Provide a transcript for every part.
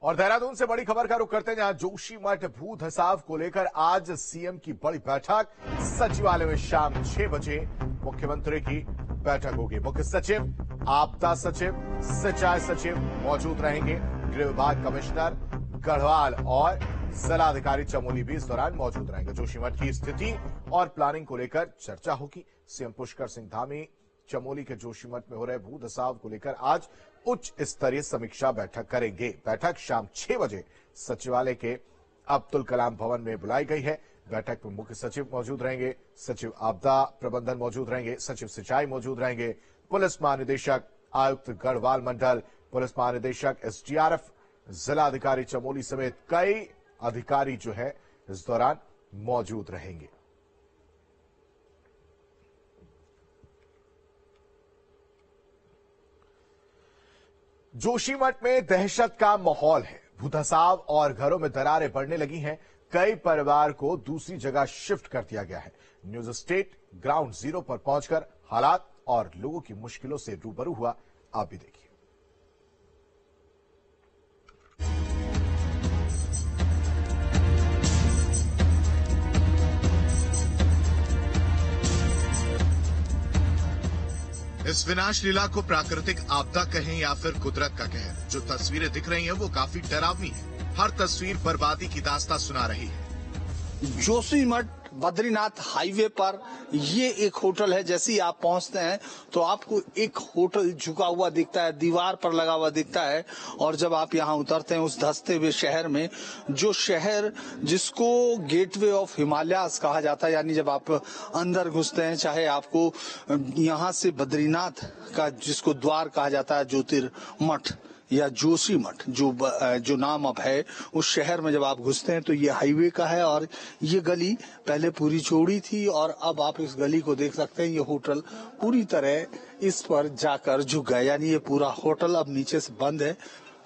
और देहरादून से बड़ी खबर का रुख करते हैं, जहां जोशीमठ भू धसाव को लेकर आज सीएम की बड़ी बैठक। सचिवालय में शाम 6 बजे मुख्यमंत्री की बैठक होगी। मुख्य सचिव, आपदा सचिव, सिंचाई सचिव मौजूद रहेंगे। गृह विभाग कमिश्नर गढ़वाल और जिलाधिकारी चमोली भी इस दौरान मौजूद रहेंगे। जोशीमठ की स्थिति और प्लानिंग को लेकर चर्चा होगी। सीएम पुष्कर सिंह धामी चमोली के जोशीमठ में हो रहे भू धसाव को लेकर आज उच्च स्तरीय समीक्षा बैठक करेंगे। बैठक शाम 6 बजे सचिवालय के अब्दुल कलाम भवन में बुलाई गई है। बैठक में मुख्य सचिव मौजूद रहेंगे, सचिव आपदा प्रबंधन मौजूद रहेंगे, सचिव सिंचाई मौजूद रहेंगे, पुलिस महानिदेशक, आयुक्त गढ़वाल मंडल, पुलिस महानिदेशक, एसडीआरएफ, जिलाधिकारी चमोली समेत कई अधिकारी जो है इस दौरान मौजूद रहेंगे। जोशीमठ में दहशत का माहौल है। भूधसाव और घरों में दरारें पड़ने लगी हैं। कई परिवार को दूसरी जगह शिफ्ट कर दिया गया है। न्यूज स्टेट ग्राउंड जीरो पर पहुंचकर हालात और लोगों की मुश्किलों से रूबरू हुआ। आप भी देखिए। इस विनाश लीला को प्राकृतिक आपदा कहें या फिर कुदरत का कहर, जो तस्वीरें दिख रही हैं वो काफी डरावनी है। हर तस्वीर बर्बादी की दास्तां सुना रही है। जोशीमठ बद्रीनाथ हाईवे पर ये एक होटल है। जैसे ही आप पहुंचते हैं तो आपको एक होटल झुका हुआ दिखता है, दीवार पर लगा हुआ दिखता है। और जब आप यहाँ उतरते हैं उस धंसते हुए शहर में, जो शहर जिसको गेटवे ऑफ हिमालयाज कहा जाता है, यानी जब आप अंदर घुसते हैं, चाहे आपको यहाँ से बद्रीनाथ का जिसको द्वार कहा जाता है, ज्योतिर्मठ या जोशीमठ जो नाम अब है, उस शहर में जब आप घुसते हैं तो ये हाईवे का है। और ये गली पहले पूरी चौड़ी थी और अब आप इस गली को देख सकते हैं। ये होटल पूरी तरह इस पर जाकर झुक गया, यानी ये पूरा होटल अब नीचे से बंद है।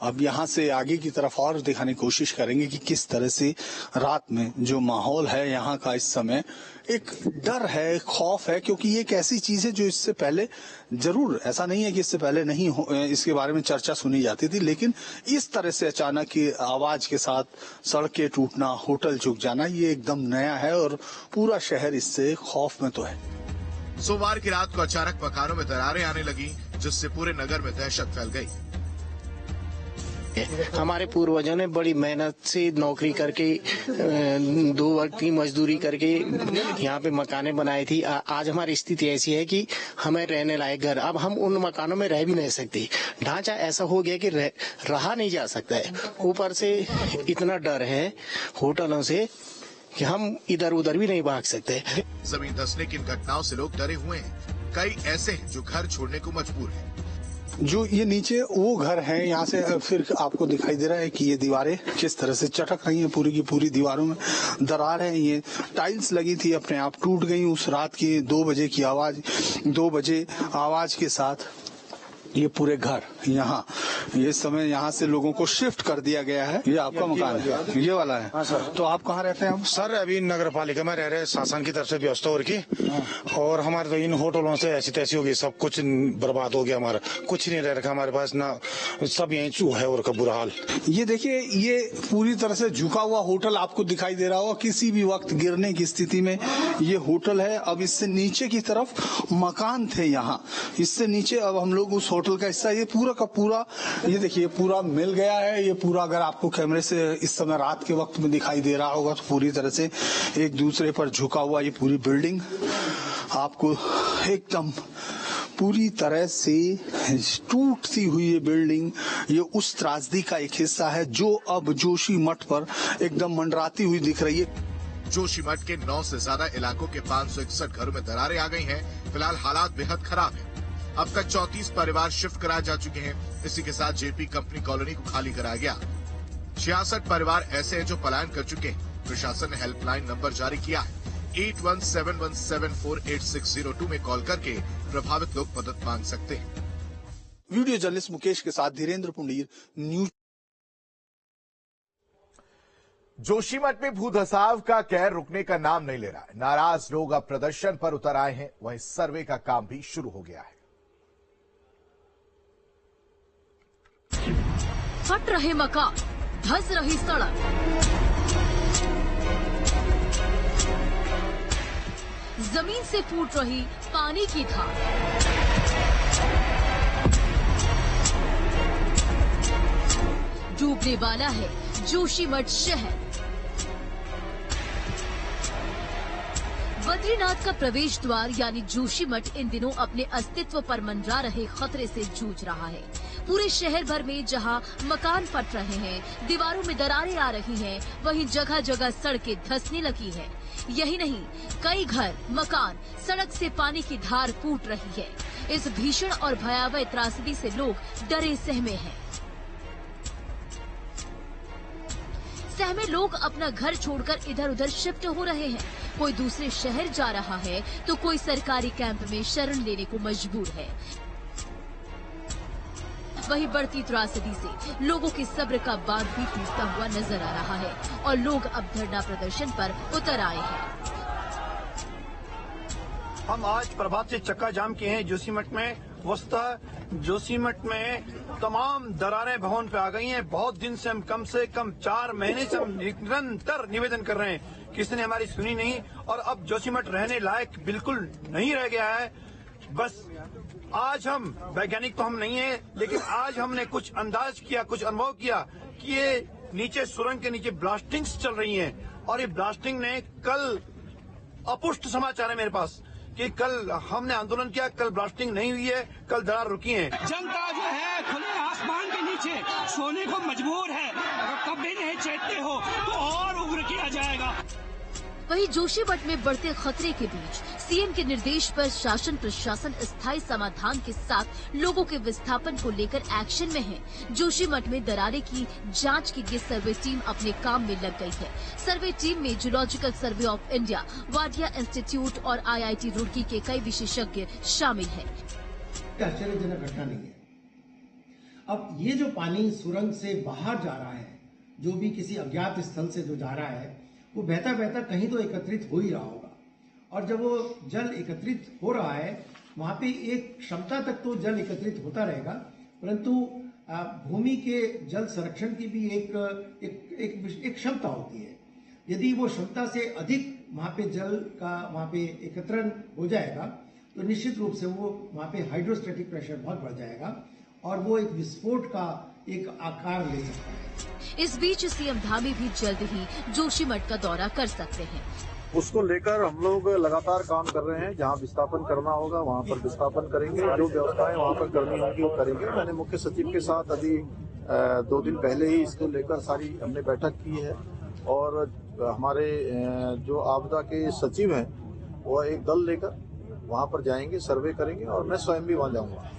अब यहाँ से आगे की तरफ और दिखाने की कोशिश करेंगे कि किस तरह से रात में जो माहौल है यहाँ का इस समय, एक डर है, खौफ है, क्योंकि ये एक ऐसी चीज है जो इससे पहले, जरूर ऐसा नहीं है कि इससे पहले नहीं इसके बारे में चर्चा सुनी जाती थी, लेकिन इस तरह से अचानक की आवाज के साथ सड़कें टूटना, होटल झुक जाना, ये एकदम नया है और पूरा शहर इससे खौफ में तो है। सोमवार की रात को अचानक मकानों में दरारें आने लगी, जिससे पूरे नगर में दहशत फैल गई। हमारे पूर्वजों ने बड़ी मेहनत से नौकरी करके 2 वक्त की मजदूरी करके यहाँ पे मकाने बनाई थी। आज हमारी स्थिति ऐसी है कि हमें रहने लायक घर, अब हम उन मकानों में रह भी नहीं सकते। ढांचा ऐसा हो गया कि रहा नहीं जा सकता है। ऊपर से इतना डर है होटलों से कि हम इधर उधर भी नहीं भाग सकते। जमीन धंसने की इन घटनाओं से लोग डरे हुए हैं। कई ऐसे हैं जो घर छोड़ने को मजबूर हैं। जो ये नीचे वो घर है, यहाँ से फिर आपको दिखाई दे रहा है कि ये दीवारें किस तरह से चटक रही हैं। पूरी की पूरी दीवारों में दरार है। ये टाइल्स लगी थी, अपने आप टूट गई उस रात की 2 बजे की आवाज, 2 बजे आवाज के साथ ये पूरे घर यहाँ, ये समय यहाँ से लोगों को शिफ्ट कर दिया गया है। ये आपका मकान है, ये वाला है। हाँ सर। तो आप कहाँ रहते हैं? सर अभी नगर पालिका में रह रहे, शासन की तरफ से व्यवस्था हो रही। और हमारे तो इन होटलों से ऐसी तैसी हो गई, सब कुछ बर्बाद हो गया। हमारा कुछ नहीं रह रखा हमारे पास, ना सब यही चूहा है और का बुरा हाल। ये देखिए, ये पूरी तरह से झुका हुआ होटल आपको दिखाई दे रहा होगा। किसी भी वक्त गिरने की स्थिति में ये होटल है। अब इससे नीचे की तरफ मकान थे यहाँ, इससे नीचे अब हम लोग उस होटल का हिस्सा, ये पूरा का पूरा, ये देखिए पूरा मिल गया है। ये पूरा अगर आपको कैमरे से इस समय रात के वक्त में दिखाई दे रहा होगा तो पूरी तरह से एक दूसरे पर झुका हुआ ये पूरी बिल्डिंग आपको एकदम पूरी तरह से टूटती हुई ये बिल्डिंग, ये उस त्रासदी का एक हिस्सा है जो अब जोशीमठ पर एकदम मंडराती हुई दिख रही है। जोशीमठ के 9 से ज्यादा इलाकों के 561 घरों में दरारें आ गई हैं। फिलहाल हालात बेहद खराब है। अब तक 34 परिवार शिफ्ट कराए जा चुके हैं। इसी के साथ जेपी कंपनी कॉलोनी को खाली कराया गया। 66 परिवार ऐसे हैं जो पलायन कर चुके हैं। प्रशासन ने हेल्पलाइन नंबर जारी किया है। 8171748602 में कॉल करके प्रभावित लोग मदद मांग सकते हैं। वीडियो जर्नलिस्ट मुकेश के साथ धीरेन्द्र पुंडीर, न्यूज। जोशीमठ में भूधसाव का कहर रुकने का नाम नहीं ले रहा है। नाराज लोग अब प्रदर्शन पर उतर आए हैं। वहीं सर्वे का काम भी शुरू हो गया है। फट रहे मकान, धंस रही सड़क, जमीन से फूट रही पानी की धार, डूबने वाला है जोशीमठ शहर। बद्रीनाथ का प्रवेश द्वार यानी जोशीमठ इन दिनों अपने अस्तित्व पर मंडरा रहे खतरे से जूझ रहा है। पूरे शहर भर में जहां मकान फट रहे हैं, दीवारों में दरारें आ रही हैं, वहीं जगह जगह सड़कें धंसने लगी हैं। यही नहीं, कई घर, मकान, सड़क से पानी की धार फूट रही है। इस भीषण और भयावह त्रासदी से लोग डरे सहमे हैं। सहमे लोग अपना घर छोड़कर इधर उधर शिफ्ट हो रहे हैं। कोई दूसरे शहर जा रहा है तो कोई सरकारी कैंप में शरण लेने को मजबूर है। वहीं बढ़ती त्रासदी से लोगों के सब्र का बांध भी टूटता हुआ नजर आ रहा है और लोग अब धरना प्रदर्शन पर उतर आए हैं। हम आज प्रभात से चक्का जाम किए हैं जोशीमठ में। वस्तुतः जोशीमठ में तमाम दरारें भवन पे आ गई हैं। बहुत दिन से हम कम 4 महीने से हम निरंतर निवेदन कर रहे हैं, किसी ने हमारी सुनी नहीं और अब जोशीमठ रहने लायक बिल्कुल नहीं रह गया है। बस आज हम वैज्ञानिक तो हम नहीं है, लेकिन आज हमने कुछ अंदाज किया, कुछ अनुभव किया कि ये नीचे सुरंग के नीचे ब्लास्टिंग्स चल रही हैं और ये ब्लास्टिंग ने कल अपुष्ट समाचार है मेरे पास कि कल हमने आंदोलन किया, कल ब्लास्टिंग नहीं हुई है, कल दरार रुकी है। जनता जो है खुले आसमान के नीचे सोने को मजबूर है। अगर कभी नहीं चेतते हो तो और उग्र किया जाएगा। वहीं जोशीमठ में बढ़ते खतरे के बीच सीएम के निर्देश पर शासन प्रशासन स्थायी समाधान के साथ लोगों के विस्थापन को लेकर एक्शन में है। जोशीमठ में दरारे की जांच के लिए सर्वे टीम अपने काम में लग गई है। सर्वे टीम में zoological survey of India, Wadia institute और IIT रुड़की के कई विशेषज्ञ शामिल हैं। आश्चर्यजनक घटना नहीं है। अब ये जो पानी सुरंग से बाहर जा रहा है, जो भी किसी अज्ञात स्थल से जो जा रहा है, वो बहता बहता कहीं तो एकत्रित हो ही रहा होगा। और जब वो जल एकत्रित हो रहा है, वहां पे एक क्षमता तक तो जल एकत्रित होता रहेगा, परंतु भूमि के जल संरक्षण की भी एक क्षमता होती है। यदि वो क्षमता से अधिक वहां पे जल का वहां पे एकत्रण हो जाएगा तो निश्चित रूप से वो वहां पे हाइड्रोस्टैटिक प्रेशर बहुत बढ़ जाएगा और वो एक विस्फोट का एक आकार ले सकता है। इस बीच सीएम धामी भी जल्द ही जोशीमठ का दौरा कर सकते हैं। उसको लेकर हम लोग लगातार काम कर रहे हैं। जहां विस्थापन करना होगा वहां पर विस्थापन करेंगे, जो व्यवस्थाएं वहां पर करनी होंगी वो करेंगे। मैंने मुख्य सचिव के साथ अभी 2 दिन पहले ही इसको लेकर सारी हमने बैठक की है और हमारे जो आपदा के सचिव हैं वो एक दल लेकर वहां पर जाएंगे, सर्वे करेंगे और मैं स्वयं भी वहां जाऊंगा।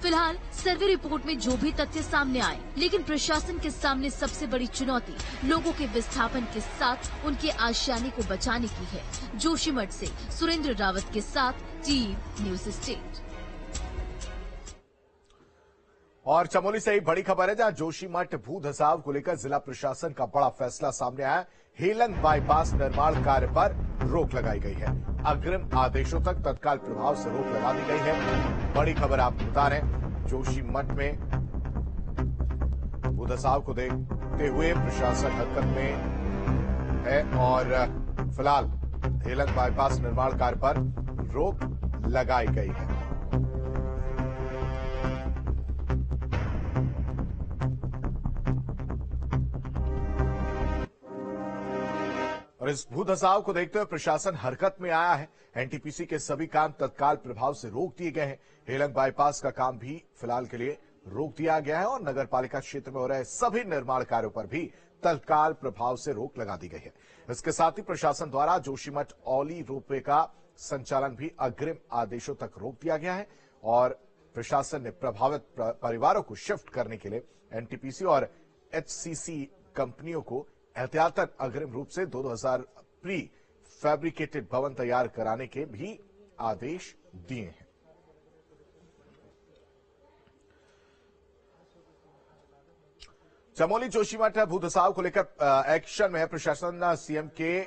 फिलहाल सर्वे रिपोर्ट में जो भी तथ्य सामने आए, लेकिन प्रशासन के सामने सबसे बड़ी चुनौती लोगों के विस्थापन के साथ उनके आशियाने को बचाने की है। जोशीमठ से सुरेंद्र रावत के साथ टीवी न्यूज स्टेट। और चमोली से ही बड़ी खबर है, जहां जोशीमठ भू धसाव को लेकर जिला प्रशासन का बड़ा फैसला सामने आया। हेलंग बाईपास निर्माण कार्य पर रोक लगाई गई है। अग्रिम आदेशों तक तत्काल प्रभाव से रोक लगा दी गई है। बड़ी खबर आपको बता रहे हैं, जोशीमठ में भू धसाव को देखते हुए प्रशासन हरकत में है और फिलहाल हेलंग बाईपास निर्माण कार्य पर रोक लगाई गई है। और इस भू धसाव को देखते हुए प्रशासन हरकत में आया है। एनटीपीसी के सभी काम तत्काल प्रभाव से रोक दिए गए हैं। हेलंग बाईपास का काम भी फिलहाल के लिए रोक दिया गया है और नगर पालिका क्षेत्र में हो रहे सभी निर्माण कार्यों पर भी तत्काल प्रभाव से रोक लगा दी गई है। इसके साथ ही प्रशासन द्वारा जोशीमठ औली रोपवे का संचालन भी अग्रिम आदेशों तक रोक दिया गया है और प्रशासन ने प्रभावित परिवारों को शिफ्ट करने के लिए एनटीपीसी और एचसीसी कंपनियों को एहतियातन अग्रिम रूप से 2000 प्री फैब्रिकेटेड भवन तैयार कराने के भी आदेश दिए हैं। चमोली जोशीमठ भू धसाव को लेकर एक्शन में है प्रशासन। सीएम के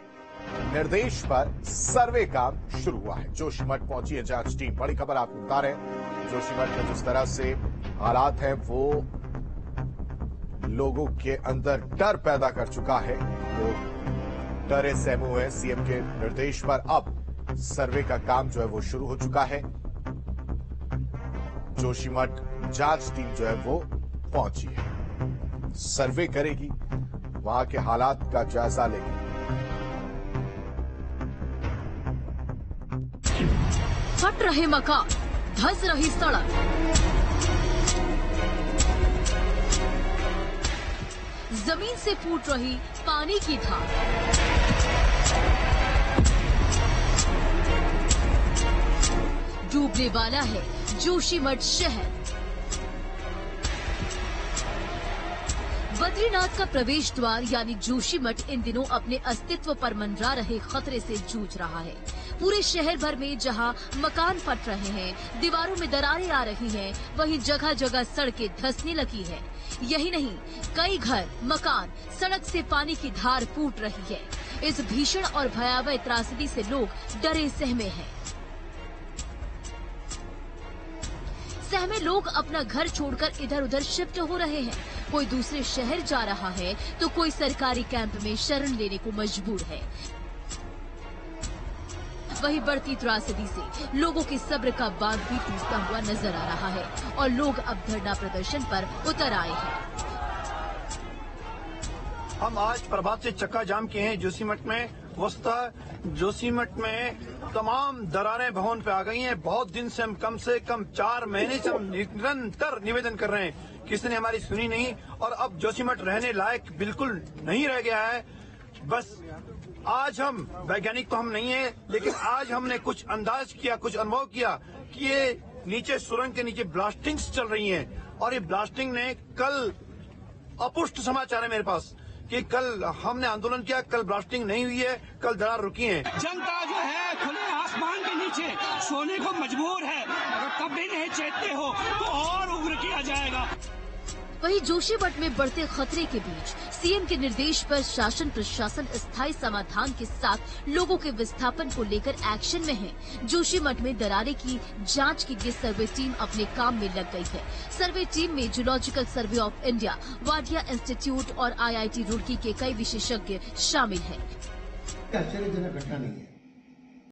निर्देश पर सर्वे काम शुरू हुआ है। जोशीमठ पहुंची है जांच टीम। बड़ी खबर आपको बता रहे हैं, जोशीमठ में जिस तरह से हालात हैं वो लोगों के अंदर डर पैदा कर चुका है। लोग डरे सहमे हुए हैं। सीएम के निर्देश पर अब सर्वे का काम जो है वो शुरू हो चुका है। जोशीमठ जांच टीम जो है वो पहुंची है, सर्वे करेगी, वहां के हालात का जायजा लेगी। फट रहे मकान, धंस रही सड़क, जमीन से फूट रही पानी की धार, डूबने वाला है जोशीमठ शहर। बद्रीनाथ का प्रवेश द्वार यानी जोशीमठ इन दिनों अपने अस्तित्व पर मंडरा रहे खतरे से जूझ रहा है। पूरे शहर भर में जहां मकान फट रहे हैं, दीवारों में दरारें आ रही हैं, वहीं जगह जगह सड़कें धंसने लगी है। यही नहीं, कई घर, मकान, सड़क से पानी की धार फूट रही है। इस भीषण और भयावह त्रासदी से लोग डरे सहमे हैं। सहमे लोग अपना घर छोड़कर इधर उधर शिफ्ट हो रहे हैं। कोई दूसरे शहर जा रहा है तो कोई सरकारी कैंप में शरण लेने को मजबूर है। वहीं बढ़ती त्रासदी से लोगों के सब्र का बांध भी टूटता हुआ नजर आ रहा है और लोग अब धरना प्रदर्शन पर उतर आए हैं। हम आज प्रभात से चक्का जाम किए हैं जोशीमठ में। वस्तुतः जोशीमठ में तमाम दरारें भवन पे आ गई हैं। बहुत दिन से कम 4 महीने से हम निरंतर निवेदन कर रहे हैं, किसी ने हमारी सुनी नहीं और अब जोशीमठ रहने लायक बिल्कुल नहीं रह गया है। बस आज हम वैज्ञानिक तो हम नहीं है, लेकिन आज हमने कुछ अंदाज किया, कुछ अनुभव किया कि ये नीचे सुरंग के नीचे ब्लास्टिंग्स चल रही हैं और ये ब्लास्टिंग ने कल अपुष्ट समाचार है मेरे पास कि कल हमने आंदोलन किया, कल ब्लास्टिंग नहीं हुई है, कल दरार रुकी है। जनता जो है खुले आसमान के नीचे सोने को मजबूर है। अगर तब भी नहीं चेतते हो तो और उग्र किया जाएगा। वहीं जोशीमठ में बढ़ते खतरे के बीच सीएम के निर्देश पर शासन प्रशासन स्थायी समाधान के साथ लोगों के विस्थापन को लेकर एक्शन में है। जोशीमठ में दरारें की जांच के लिए सर्वे टीम अपने काम में लग गई है। सर्वे टीम में zoological survey of India, Wadia institute और IIT रुड़की के कई विशेषज्ञ शामिल हैं। आश्चर्यजनक घटना नहीं है।